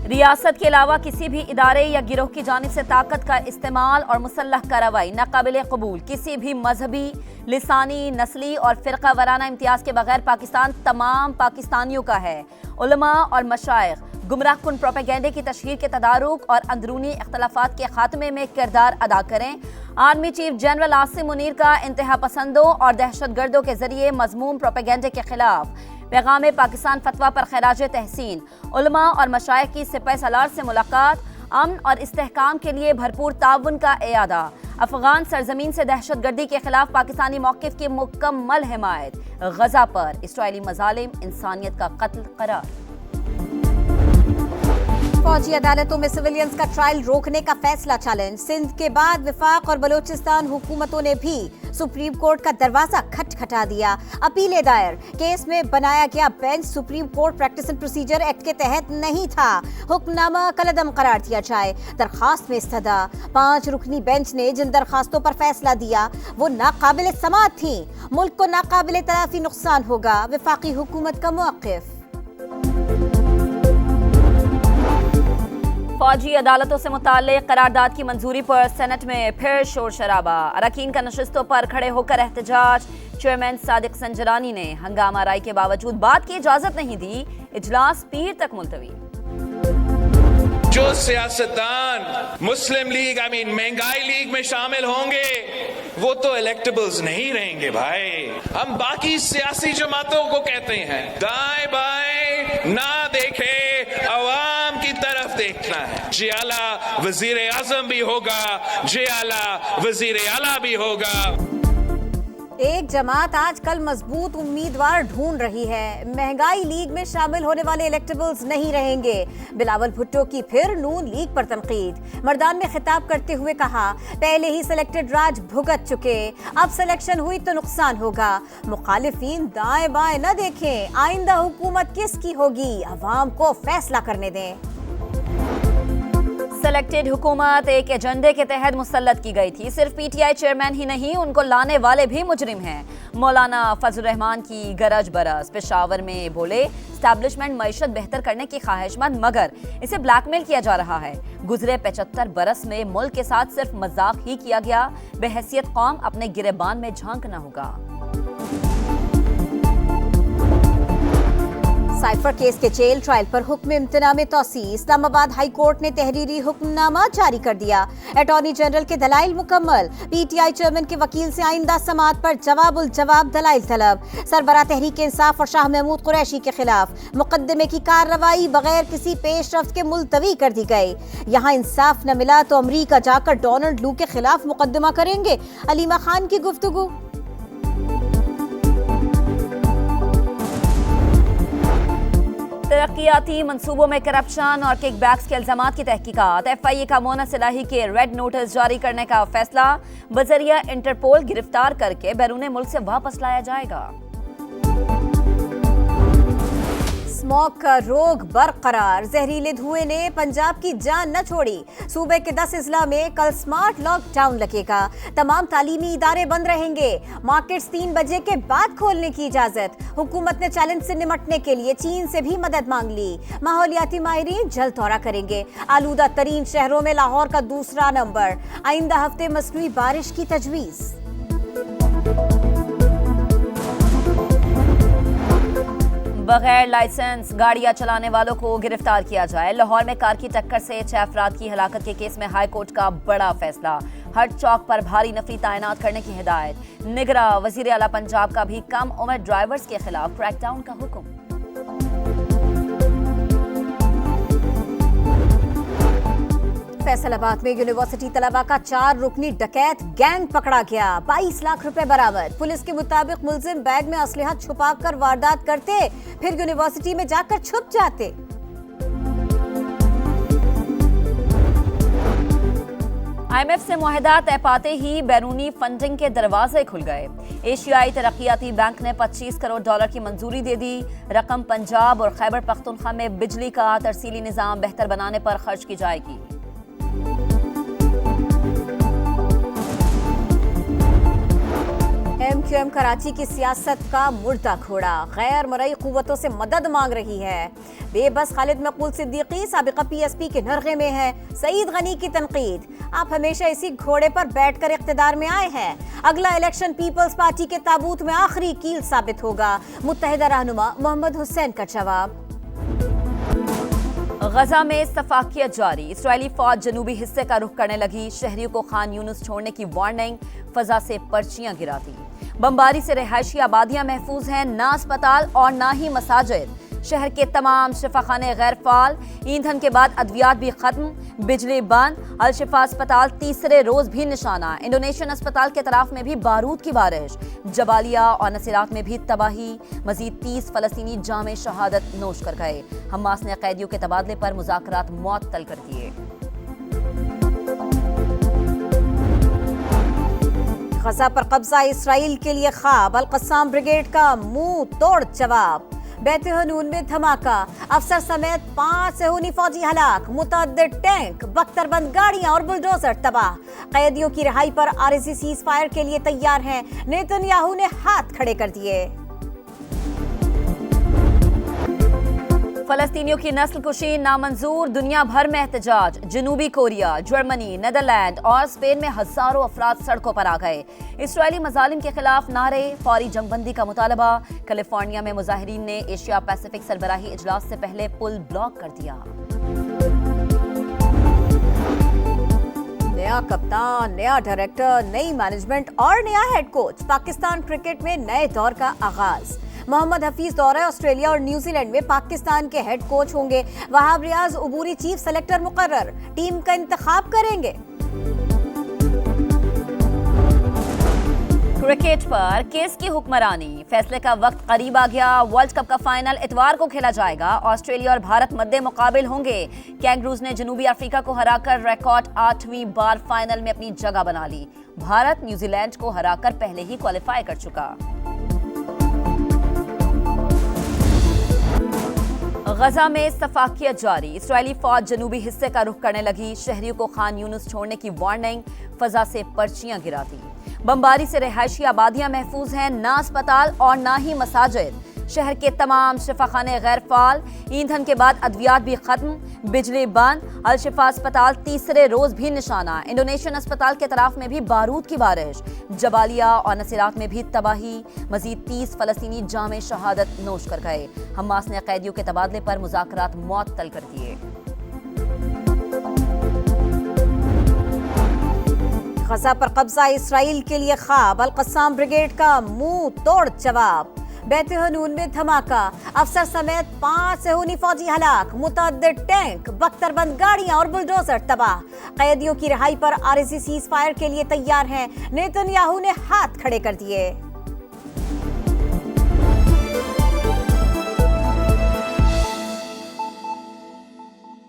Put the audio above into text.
रियासत के अलावा किसी भी इदारे या गिरोह की जानिब से ताकत का इस्तेमाल और मुसल्लह कार्रवाई नाकाबिले कबूल। किसी भी मजहबी, लिसानी, नस्ली और फ़िरका वाराना इम्तियाज़ के बगैर पाकिस्तान तमाम पाकिस्तानियों का है। उलमा और मशाइख गुमराह कुन प्रोपेगेंडे की तशहीर के तदारुक और अंदरूनी इख्तलाफात के खात्मे में किरदार अदा करें। Army chief general Asim Munir का इंतहा पसंदों और दहशतगर्दों के जरिए मजमूम प्रोपेगेंडे के खिलाफ पैगाम पाकिस्तान फतवा पर खैराज तहसीन। उलमा और मशाइख की सिपह सलार से मुलाकात, अमन और इस्तेहकाम के लिए भरपूर ताउन का इयादा। अफगान सरजमीन से दहशतगर्दी के खिलाफ पाकिस्तानी मौक़िफ़ की मुकम्मल हिमायत। गजा पर इसराइली मज़ालिम इंसानियत का कत्ल करार। फौजी अदालतों में सिविलियंस का ट्रायल रोकने का फैसला चैलेंज। सिंध के बाद विफाक और बलोचिस्तान हुकूमतों ने भी सुप्रीम कोर्ट का दरवाजा खटखटा दिया। अपीलें दायर, केस में बनाया गया bench supreme court practice and procedure act के तहत नहीं था। हुक्मनामा कलअदम करार दिया जाए। दरखास्त में इस्तदा 5 रुकनी बेंच ने जिन दरखास्तों पर फैसला दिया वो नाकाबिल समाअत थी। मुल्क को नाकाबिल तलाफी नुकसान होगा, वफाकी हुकूमत का मौक़िफ़। फौजी अदालतों से मुताल्लिक करारदाद की मंजूरी पर सेनेट में फिर शोर शराबा। अरकान का नशिस्तों पर खड़े होकर एहतजाज। चेयरमैन सादिक संजरानी ने हंगामा राय के बावजूद बात की इजाजत नहीं दी। इजलास पीर तक मुलतवी। जो सियासतदान मुस्लिम लीग महंगाई लीग में शामिल होंगे वो तो इलेक्टेबल्स नहीं रहेंगे भाई। हम बाकी सियासी जमातों को कहते हैं दाएं बाएं ना देखे, अवाम की तरफ देखना है। जे आला वजीर आजम भी होगा, जे आला वजीर आला भी होगा। एक जमात आजकल मजबूत उम्मीदवार ढूंढ रही है। महंगाई लीग में शामिल होने वाले इलेक्टेबल्स नहीं रहेंगे। बिलावल भुट्टो की फिर नून लीग पर तनकीद। मर्दान में खिताब करते हुए कहा, पहले ही सिलेक्टेड राज भुगत चुके, अब सिलेक्शन हुई तो नुकसान होगा। मुखालिफिन दाएं बाएं न देखें, आइंदा हुकूमत किसकी होगी अवाम को फैसला करने दें। सेलेक्टेड हुकूमत एक एजेंडे के तहत मुसल्लत की गई थी। सिर्फ पीटीआई चेयरमैन ही नहीं, उनको लाने वाले भी मुजरिम हैं। मौलाना फजल रहमान की गरज बरस। पेशावर में बोले, एस्टैब्लिशमेंट मईशत बेहतर करने की ख्वाहिशमंद, मगर इसे ब्लैकमेल किया जा रहा है। गुजरे 75 बरस में मुल्क के साथ सिर्फ मजाक ही किया गया। बेहैसियत कौम अपने गिरेबान में झांकना होगा। साइफर केस के जेल ट्रायल पर हुक्म इम्तना में तोसी। इस्लामाबाद हाई कोर्ट ने तहरीरी हुक्मनामा जारी कर दिया। अटॉर्नी जनरल के दलाइल मुकम्मल। पीटीआई चेयरमैन के वकील से आइंदा समाअत पर जवाबुल जवाब दलाइल तलब। सरबराह तहरीक इंसाफ और शाह महमूद कुरैशी के खिलाफ मुकदमे की कार्रवाई बगैर किसी पेशरफ्त के मुलतवी कर दी गई। यहाँ इंसाफ न मिला तो अमरीका जाकर डोनाल्ड लू के खिलाफ मुकदमा करेंगे, अलीमा खान की गुफ्तगू। तरक्याती मंसूबों में करप्शन और किकबैक्स के इल्जामात की तहकीकात। एफआईए का मोना सिलाही के रेड नोटिस जारी करने का फैसला। बजरिया इंटरपोल गिरफ्तार करके बैरून मुल्क से वापस लाया जाएगा। स्मॉग का रोग बरकरार। जहरीले धुएं ने पंजाब की जान न छोड़ी। सूबे के 10 अजला में कल स्मार्ट लॉकडाउन लगेगा। तमाम तालीमी इदारे बंद रहेंगे। मार्केट्स 3 बजे के बाद खोलने की इजाजत। हुकूमत ने चैलेंज से निपटने के लिए चीन से भी मदद मांग ली। माहौलियाती माहिरीन जल्द दौरा करेंगे। आलूदा तरीन शहरों में लाहौर का दूसरा नंबर। आइंदा हफ्ते मसनूई बारिश की तजवीज़। बगैर लाइसेंस गाड़ियां चलाने वालों को गिरफ्तार किया जाए। लाहौर में कार की टक्कर से 6 अफराद की हलाकत के केस में हाई कोर्ट का बड़ा फैसला। हर चौक पर भारी नफरी तैनात करने की हिदायत। निगरां वजीर आला पंजाब का भी कम उम्र ड्राइवर्स के खिलाफ क्रैकडाउन का हुक्म। फैसलाबाद में यूनिवर्सिटी तलबा का 4 रुकनी डकैत गैंग पकड़ा गया। 22 लाख रुपए बरामद। पुलिस के मुताबिक मुलजिम बैग में असलहा छुपाकर वारदात करते, फिर यूनिवर्सिटी में जाकर छुप जाते। IMF से मुआहदा तय पाते ही बैरूनी फंडिंग के दरवाजे खुल गए। एशियाई तरक्याती बैंक ने $25 करोड़ की मंजूरी दे दी। रकम पंजाब और खैबर पख्तूनख्वा में बिजली का तरसीली निजाम बेहतर बनाने पर खर्च की जाएगी। MQM कराची की सियासत का मुर्दा घोड़ा गैर मरई कुव्वतों से मदद मांग रही है। बेबस खालिद मकबूल सिद्दीकी साबिका PSP के नरगे में है। सईद गनी की तनकीद, आप हमेशा इसी घोड़े पर बैठकर इख्तिदार में आए हैं। अगला इलेक्शन पीपल्स पार्टी के ताबूत में आखिरी कील साबित होगा। मुत्तहिदा रहनुमा मोहम्मद हुसैन का जवाब। गजा में सफाकियत जारी, इस्राएली फौज जनूबी हिस्से का रुख करने लगी। शहरियों को खान यूनुस छोड़ने की वार्निंग, फजा से पर्चियां गिरा दी। बमबारी से रिहायशी आबादियां महफूज हैं, ना अस्पताल और ना ही मसाजिद। शहर के तमाम शिफाखाने गैर फाल। ईंधन के बाद अद्वियात भी खत्म, बिजली बंद। अल शिफा अस्पताल तीसरे रोज भी निशाना। इंडोनेशियन अस्पताल के तराफ में भी बारूद की बारिश। जबालिया और नसीरात में भी तबाही। मजीद 30 फलस्तीनी जामे शहादत नोश कर गए। हमास ने कैदियों के तबादले पर मुज़ाकरात मुअत्तल कर दिए। गजा पर कब्जा इसराइल के लिए ख्वाब, अल कस्साम ब्रिगेड का मुंह तोड़ जवाब। बैत हनून में धमाका, अफसर समेत 5 सेहूनी फौजी हलाक। मुतअद्दिद टैंक, बख्तरबंद गाड़ियां और बुलडोजर तबाह। कैदियों की रिहाई पर आरसी सीज फायर के लिए तैयार हैं। नेतन्याहू ने हाथ खड़े कर दिए। फलस्तीनियों की नस्ल कुशी नामंजूर, दुनिया भर में एहतजाज। जनूबी कोरिया, जर्मनी, नीदरलैंड और स्पेन में हजारों अफराद सड़कों पर आ गए। इसराइली मजालिम के खिलाफ नारे, फौरी जंगबंदी का मुतालबा। कैलिफोर्निया में मुजाहिरीन ने एशिया पैसिफिक सरबराही इजलास से पहले पुल ब्लॉक कर दिया। नया कप्तान, नया डायरेक्टर, नई मैनेजमेंट और नया हेड कोच। पाकिस्तान क्रिकेट में नए दौर का आगाज। मोहम्मद हफीज दौरे ऑस्ट्रेलिया और न्यूजीलैंड में पाकिस्तान के हेड कोच होंगे। वहाब रियाज उबूरी चीफ सेलेक्टर मुकर्रर, टीम का इंतखाब करेंगे। क्रिकेट पर केस की हुक्मरानी, फैसले का वक्त करीब आ गया। वर्ल्ड कप का फाइनल इतवार को खेला जाएगा। ऑस्ट्रेलिया और भारत मद्दे मुकाबिल होंगे। कैंगरूज ने जनूबी अफ्रीका को हराकर रिकॉर्ड 8वीं बार फाइनल में अपनी जगह बना ली। भारत न्यूजीलैंड को हराकर पहले ही क्वालिफाई कर चुका। गजा में सफाकियत जारी, इस्राएली फौज जनूबी हिस्से का रुख करने लगी। शहरियों को खान यूनुस छोड़ने की वार्निंग, फजा से पर्चियां गिरा दी। बमबारी से रिहायशी आबादियां महफूज हैं, ना अस्पताल और ना ही मसाजिद। शहर के तमाम शिफाखाने गैर फाल। ईंधन के बाद अद्वियात भी खत्म, बिजली बंद। अल शिफा अस्पताल तीसरे रोज भी निशाना। इंडोनेशियन अस्पताल के तराफ में भी बारूद की बारिश। जबालिया और नसीरात में भी तबाही। मजीद 30 फलस्तीनी जामे शहादत नोश कर गए। हमास ने कैदियों के तबादले पर मुज़ाकरात मुअत्तल कर दिए। गजा पर कब्जा इसराइल के लिए ख्वाब, अल कस्साम ब्रिगेड का मुंह तोड़ जवाब। बैत हनून में धमाका, अफसर समेत 5 सेहूनी फौजी हलाक। मुतअद्दिद टैंक, बख्तरबंद गाड़ियां और बुलडोजर तबाह। कैदियों की रिहाई पर आरसी सीज फायर के लिए तैयार हैं। नेतन्याहू ने हाथ खड़े कर दिए।